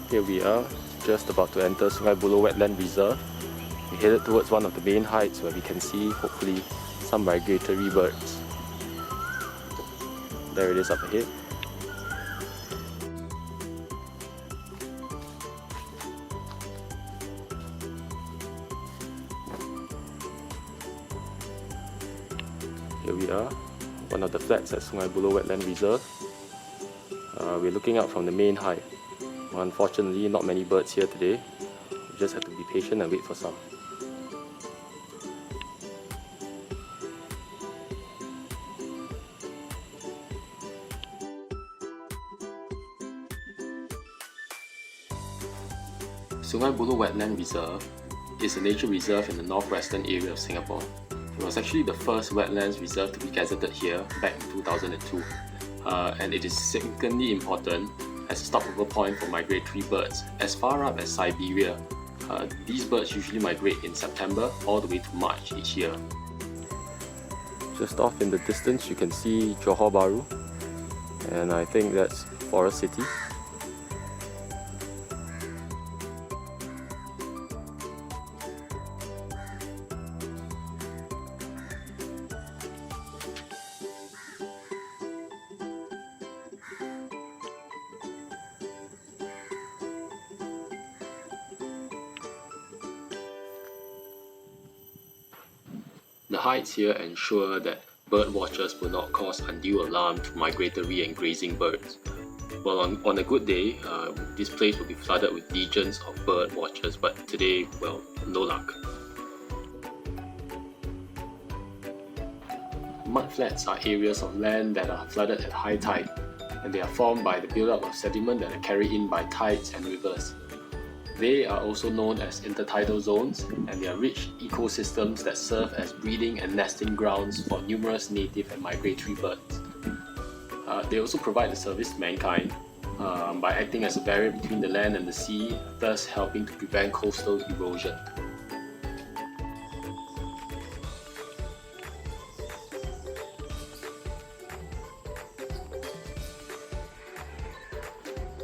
Here we are, just about to enter Sungei Buloh Wetland Reserve. We're headed towards one of the main heights where we can see, hopefully, some migratory birds. There it is up ahead. Here we are, one of the flats at Sungei Buloh Wetland Reserve. We're looking out from the main height. Unfortunately, not many birds here today. We just have to be patient and wait for some. Sungei Buloh Wetland Reserve is a nature reserve in the northwestern area of Singapore. It was actually the first wetlands reserve to be gazetted here back in 2002, and it is significantly important as a stopover point for migratory birds as far up as Siberia. These birds usually migrate in September all the way to March each year. Just off in the distance you can see Johor Bahru, and I think that's Forest City. The heights here ensure that bird watchers will not cause undue alarm to migratory and grazing birds. Well, on a good day, this place will be flooded with legions of bird watchers, but today, well, no luck. Mudflats are areas of land that are flooded at high tide, and they are formed by the buildup of sediment that are carried in by tides and rivers. They are also known as intertidal zones, and they are rich ecosystems that serve as breeding and nesting grounds for numerous native and migratory birds. They also provide a service to mankind by acting as a barrier between the land and the sea, thus helping to prevent coastal erosion.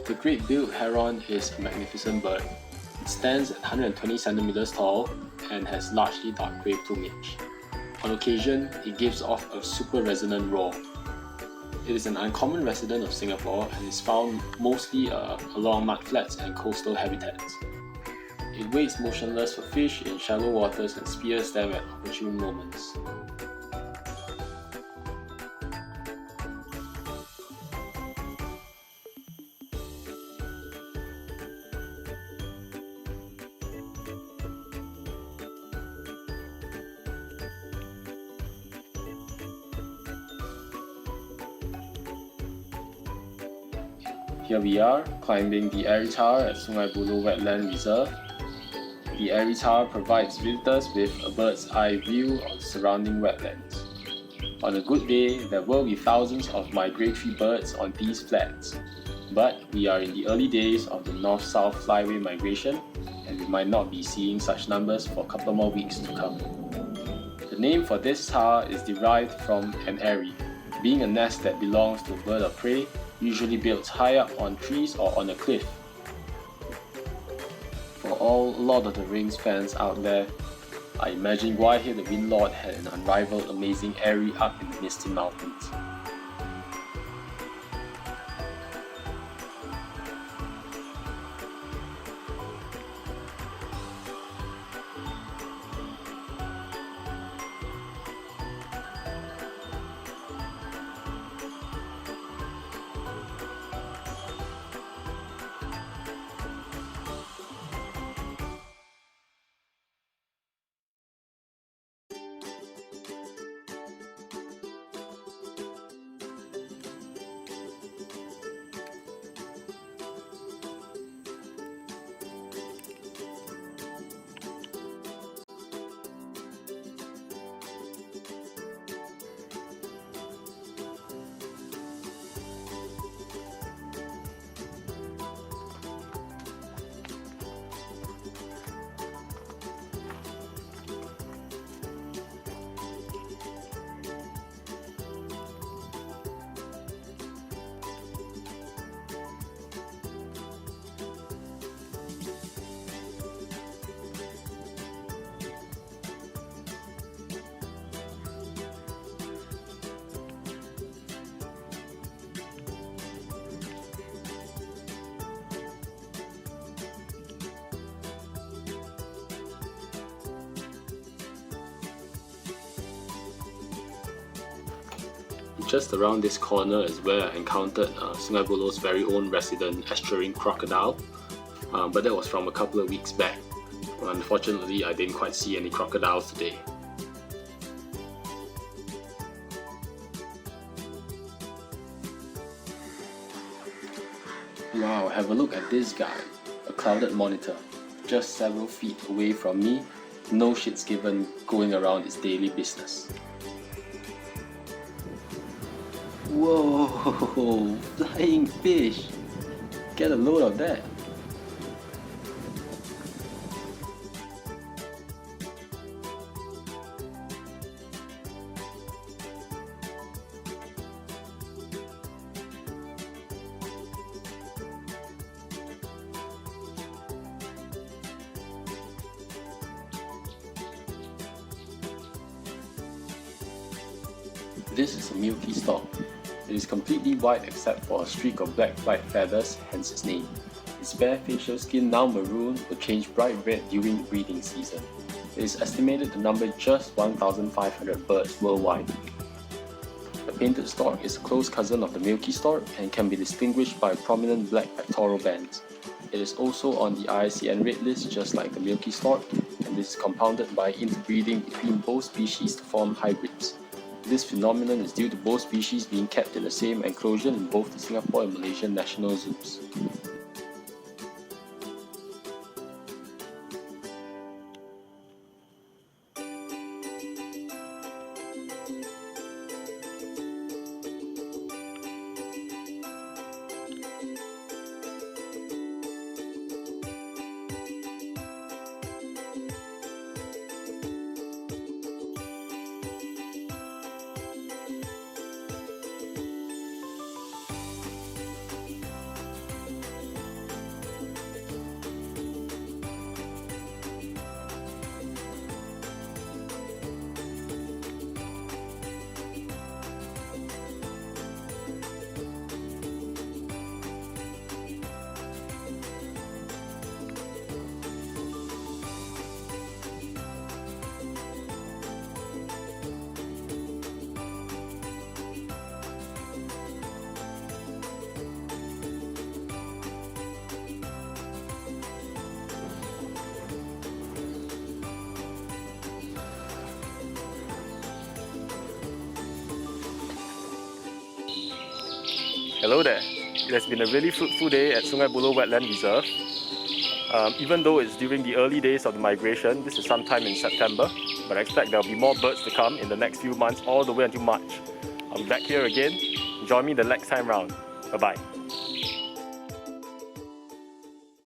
The great-billed heron is a magnificent bird. It stands at 120 centimeters tall and has largely dark grey plumage. On occasion, it gives off a super resonant roar. It is an uncommon resident of Singapore and is found mostly along mudflats and coastal habitats. It waits motionless for fish in shallow waters and spears them at opportune moments. Here we are, climbing the Aerie Tower at Sungei Buloh Wetland Reserve. The Aerie Tower provides visitors with a bird's eye view of the surrounding wetlands. On a good day, there will be thousands of migratory birds on these flats. But we are in the early days of the north-south flyway migration, and we might not be seeing such numbers for a couple more weeks to come. The name for this tower is derived from an Aerie, being a nest that belongs to a bird of prey, usually built high up on trees or on a cliff. For a lot of the Rings fans out there, I imagine why here the Wind Lord had an unrivaled amazing Aerie up in the misty mountains. Just around this corner is where I encountered Sungei Buloh's very own resident estuarine crocodile, but that was from a couple of weeks back. Unfortunately, I didn't quite see any crocodiles today. Wow, have a look at this guy, a clouded monitor, just several feet away from me, no shits given, going around its daily business. Whoa, flying fish! Get a load of that! This is a Milky stork. It is completely white except for a streak of black flight feathers, hence its name. Its bare facial skin, now maroon, will change bright red during the breeding season. It is estimated to number just 1,500 birds worldwide. The painted stork is a close cousin of the Milky stork and can be distinguished by prominent black pectoral bands. It is also on the IUCN Red List just like the Milky stork, and this is compounded by interbreeding between both species to form hybrids. This phenomenon is due to both species being kept in the same enclosure in both the Singapore and Malaysian national zoos. Hello there. It has been a really fruitful day at Sungei Buloh Wetland Reserve. Even though it's during the early days of the migration, this is sometime in September, but I expect there will be more birds to come in the next few months all the way until March. I'll be back here again. Join me the next time round. Bye bye.